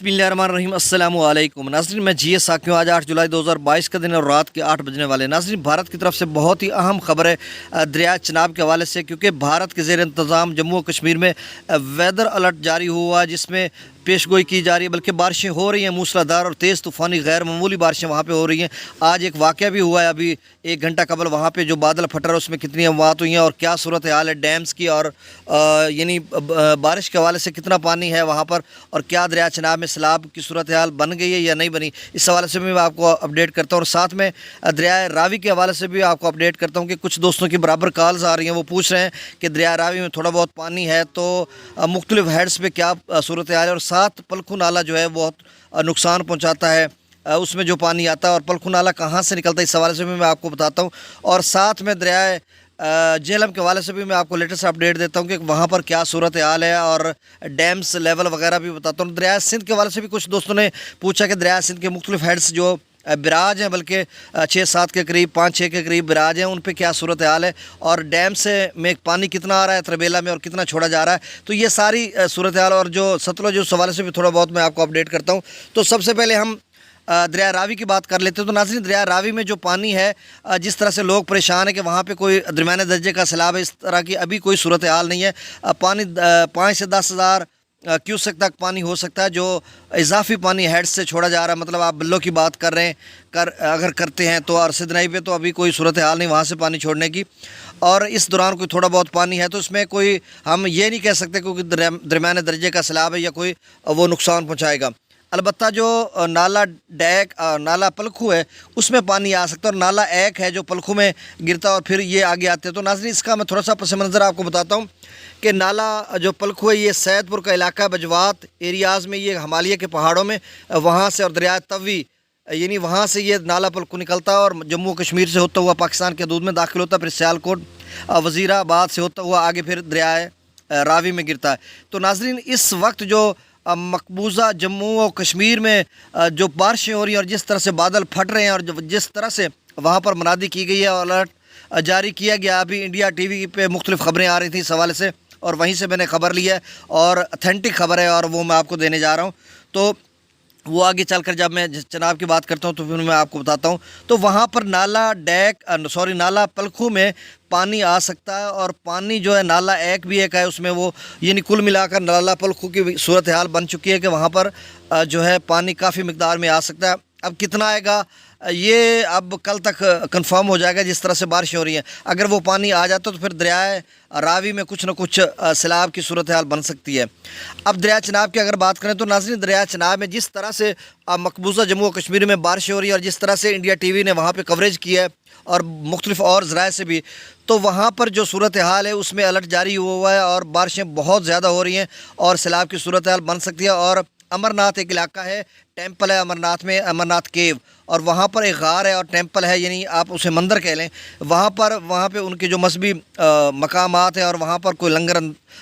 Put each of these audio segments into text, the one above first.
बिस्मिल्लाहिर्रहमानिर्रहीम अस्सलाम वालेकुम नाज़रीन, मैं जी एस साकियों। आज 8 जुलाई 2022 का दिन और रात के 8 बजने वाले। नाज़रीन, भारत की तरफ से बहुत ही अहम खबर है दरिया चनाब के हवाले से, क्योंकि भारत के ज़ेर इंतज़ाम जम्मू और कश्मीर में वेदर अलर्ट जारी हुआ, जिसमें पेशगोई की जा रही है। बल्कि बारिशें हो रही हैं मूसलाधार और तेज़ तूफ़ानी गैर मामूली बारिशें वहाँ पे हो रही हैं। आज एक वाक़या भी हुआ है अभी 1 घंटा कबल, वहाँ पे जो बादल फट रहा है उसमें कितनी अमवात हुई हैं और क्या सूरत हाल है डैम्स की, और यानी बारिश के हवाले से कितना पानी है वहाँ पर, और क्या दरिया चनाब में सैलाब की सूरत हाल बन गई है या नहीं बनी, इस हवाले से भी मैं आपको अपडेट करता हूँ। और साथ में दरिया रावी के हवाले से भी आपको अपडेट करता हूँ कि कुछ दोस्तों की बराबर कॉल्स आ रही हैं, वो पूछ रहे हैं कि दरिया रावी में थोड़ा बहुत पानी है तो मुख्तलिफ हेड्स पे क्या सूरत हाल है। और साथ पलखू नाला जो है बहुत नुकसान पहुँचाता है, उसमें जो पानी आता है, और पलखू नाला कहाँ से निकलता है इस हवाले से भी मैं आपको बताता हूँ। और साथ में दरिया झेलम के हवाले से भी मैं आपको लेटेस्ट अपडेट देता हूँ कि वहाँ पर क्या सूरत हाल है, और डैम्स लेवल वगैरह भी बताता हूँ। दरिया सिंध के हवाले से भी कुछ दोस्तों ने पूछा कि दरिया सिंध के मुख्तलिफ हेड्स जो बिराज हैं, बल्कि 6-7 के करीब 5-6 के करीब बिराज हैं, उन पे क्या सूरत हाल है, और डैम से में पानी कितना आ रहा है तरबेला में और कितना छोड़ा जा रहा है। तो ये सारी सूरत हाल और जो सतलुज उस हवाले से भी थोड़ा बहुत मैं आपको अपडेट करता हूँ। तो सबसे पहले हम दरिया रावी की बात कर लेते हैं। तो नाज़रीन, दरिया रावी में जो पानी है, जिस तरह से लोग परेशान है कि वहाँ पे कोई दरमियाने दर्जे का सैलाब है, इस तरह की अभी कोई सूरत हाल नहीं है। पानी 5 से 10 हज़ार क्यूसेक तक पानी हो सकता है, जो इजाफी पानी हेड से छोड़ा जा रहा है। मतलब आप बिल्लों की बात कर रहे हैं, अगर करते हैं तो अरसद नई पे तो अभी कोई सूरत हाल नहीं वहाँ से पानी छोड़ने की, और इस दौरान कोई थोड़ा बहुत पानी है तो इसमें कोई हम ये नहीं कह सकते क्योंकि दरमियाने दर्जे का सैलाब है या कोई वो नुकसान पहुँचाएगा। अलबत्ता जो नाला डैक नाला पलखू है उसमें पानी आ सकता है, और नाला एक है जो पलखू में गिरता है और फिर ये आगे आते हैं। तो नाज़रीन, इसका मैं थोड़ा सा पस मंज़र आपको बताता हूँ कि नाला जो पलखू है ये सैदपुर का इलाका, बजवात एरियाज़ में, ये हिमालय के पहाड़ों में वहाँ से, और दरिया तवी यानी वहाँ से ये नाला पलखू निकलता है और जम्मू कश्मीर से होता हुआ पाकिस्तान के हदूद में दाखिल होता है, फिर सियालकोट वज़ीराबाद से होता हुआ आगे फिर दरिया रावी में गिरता है। तो नाज़रीन, इस वक्त जो मकबूजा जम्मू और कश्मीर में जो बारिशें हो रही हैं और जिस तरह से बादल फट रहे हैं और जिस तरह से वहाँ पर मुनादी की गई है और अलर्ट जारी किया गया, अभी इंडिया टीवी पे मुख्तलिफ खबरें आ रही थी इस हवाले से, और वहीं से मैंने खबर ली है और अथेंटिक खबर है और वो मैं आपको देने जा रहा हूँ। तो वो आगे चलकर जब मैं चनाब की बात करता हूँ तो फिर मैं आपको बताता हूँ। तो वहाँ पर नाला पलखू में पानी आ सकता है, और पानी जो है नाला एक है उसमें, वो यानी कुल मिलाकर नाला पलखू की सूरत हाल बन चुकी है कि वहाँ पर जो है पानी काफ़ी मिकदार में आ सकता है। अब कितना आएगा ये अब कल तक कंफर्म हो जाएगा, जिस तरह से बारिश हो रही है। अगर वो पानी आ जाता तो फिर दरिया रावी में कुछ न कुछ सैलाब की सूरत हाल बन सकती है। अब दरिया चनाब की अगर बात करें तो नाज़रीन, दरिया चनाब में जिस तरह से मकबूजा जम्मू और कश्मीर में बारिश हो रही है और जिस तरह से इंडिया टीवी ने वहाँ पर कवरेज किया है और मुख्तलिफ और ज़राए से भी, तो वहाँ पर जो सूरत हाल है उसमें अलर्ट जारी हुआ है और बारिशें बहुत ज़्यादा हो रही हैं और सैलाब की सूरत हाल बन सकती है। और अमरनाथ एक इलाका है, टेंपल है अमरनाथ में, अमरनाथ केव, और वहाँ पर एक गार है और टेंपल है, यानी आप उसे मंदिर कह लें। वहाँ पे उनके जो मजहबी मकामात हैं और वहाँ पर कोई लंगर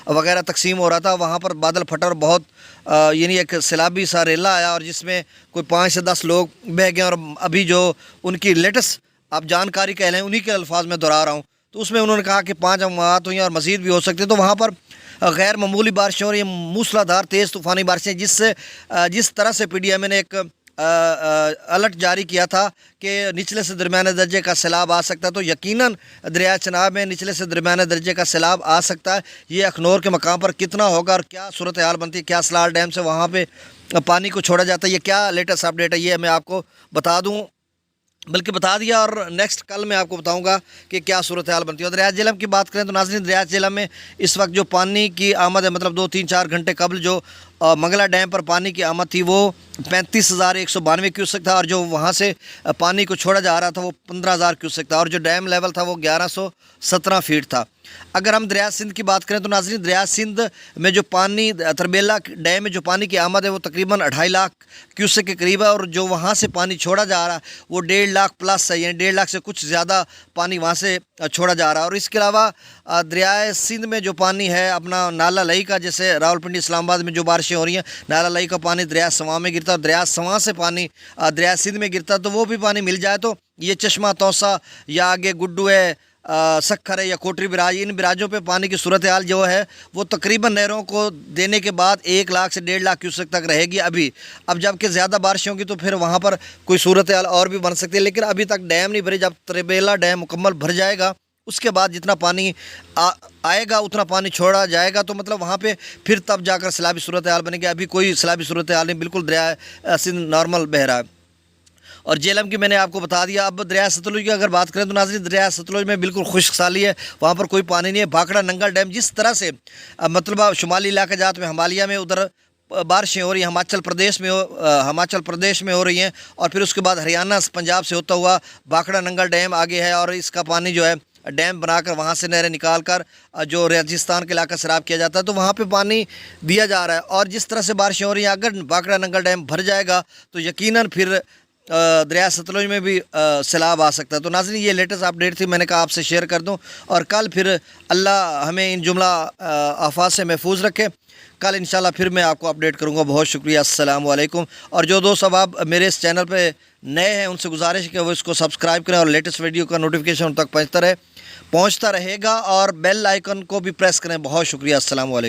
वगैरह तकसीम हो रहा था। वहाँ पर बादल फटा और बहुत यानी एक सैलाबी सा रेला आया और जिसमें कोई 5 से 10 लोग बह गए। और अभी जो उनकी लेटेस्ट आप जानकारी कह लें, उन्हीं के अल्फाज में दोहरा रहा हूँ, तो उसमें उन्होंने कहा कि 5 अमवात हुई और मज़ीद भी हो सकती है। तो वहाँ पर गैर मामूली बारिश हो रही है, मूसलाधार तेज़ तूफ़ानी बारिशें, जिससे जिस तरह से PDM ने एक अलर्ट जारी किया था कि निचले से दरमियाने दर्जे का सैलाब आ सकता है, तो यकीनन दरिया चनाब में निचले से दरमियाने दर्जे का सैलाब आ सकता है। ये अखनौर के मकाम पर कितना होगा और क्या सूरत हाल बनती है, क्या सलाल डैम से वहाँ पे पानी को छोड़ा जाता है, ये क्या लेटेस्ट अपडेट है, ये मैं आपको बता दूँ, बल्कि बता दिया, और नेक्स्ट कल मैं आपको बताऊंगा कि क्या सूरत हाल बनती है। और दरिया झेलम की बात करें तो नाज़रीन, दरिया झेलम में इस वक्त जो पानी की आमद है, मतलब 2-3-4 घंटे कबल जो मंगला डैम पर पानी की आमद थी वो 35,192 क्यूसेक था, और जो वहाँ से पानी को छोड़ा जा रहा था वो 15,000 क्यूसेक था, और जो डैम लेवल था वो 1117 फीट था। अगर हम दरिया सिंध की बात करें तो नाज़रीन, दरिया सिंध में जो पानी तरबेला डैम में जो पानी की आमद है वो तकरीबन 2.5 लाख क्यूसेक के करीब है, और जो वहाँ से पानी छोड़ा जा रहा है वो 1.5 लाख प्लस है, यानी 1.5 लाख से कुछ ज़्यादा पानी वहाँ से छोड़ा जा रहा है। और इसके अलावा दरिया सिंध में जो पानी है अपना नाला लई का, जैसे रावलपिंडी इस्लामाबाद में जो बारिशें हो रही हैं, नाला लई का पानी दरिया सवां में गिरता है और दरिया सवां से पानी दरिया सिंध में गिरता है, तो वो भी पानी मिल जाए तो ये चश्मा तौसा या आगे गुड्डू है सखर है या कोटरी बिराज, इन बिराजों पे पानी की सूरत हाल जो है वो तकरीबन नहरों को देने के बाद 1 लाख से 1.5 लाख क्यूसेक तक रहेगी अभी। अब जबकि ज़्यादा बारिश होगी तो फिर वहाँ पर कोई सूरत हाल और भी बन सकती है, लेकिन अभी तक डैम नहीं भरे। जब त्रिबेला डैम मुकम्मल भर जाएगा उसके बाद जितना पानी आएगा उतना पानी छोड़ा जाएगा, तो मतलब वहाँ पे फिर तब जाकर सैलाबी सूरत हाल बनेगी। अभी कोई सैलाबी सूरत हाल नहीं, बिल्कुल दरिया सिंध नॉर्मल बह रहा है। और जेहलम की मैंने आपको बता दिया। अब दरिया सतलुज की अगर बात करें तो नाज़रीन दरिया सतलुज में बिल्कुल खुश्क साली है, वहाँ पर कोई पानी नहीं है। भाखड़ा नंगल डैम जिस तरह से मतलब शुमाली इलाका जात में हिमालय में उधर बारिशें हो रही हैं, हिमाचल प्रदेश में हो रही हैं, और फिर उसके बाद हरियाणा पंजाब से होता हुआ भाखड़ा नंगल डैम आगे है, और इसका पानी जो है डैम बनाकर वहाँ से नहरें निकाल कर जो राजस्थान के इलाका सैराब किया जाता है, तो वहाँ पे पानी दिया जा रहा है। और जिस तरह से बारिशें हो रही हैं, अगर भाखड़ा नंगल डैम भर जाएगा तो यकीनन फिर दरिया सतलुज में भी सैलाब आ सकता है। तो नाज़रीन ये लेटेस्ट अपडेट थी, मैंने कहा आपसे शेयर कर दूं। और कल फिर अल्लाह हमें इन जुमला आफात से महफूज रखे। कल इंशाल्लाह फिर मैं आपको अपडेट करूंगा। बहुत शुक्रिया, अस्सलाम वालेकुम। और जो दोस्त अब आप मेरे इस चैनल पे नए हैं उनसे गुजारिश है कि वो इसको सब्सक्राइब करें और लेटेस्ट वीडियो का नोटिफिकेशन उन तक पहुँचता रहेगा, और बेल आइकन को भी प्रेस करें। बहुत शुक्रिया, अस्सलाम वालेकुम।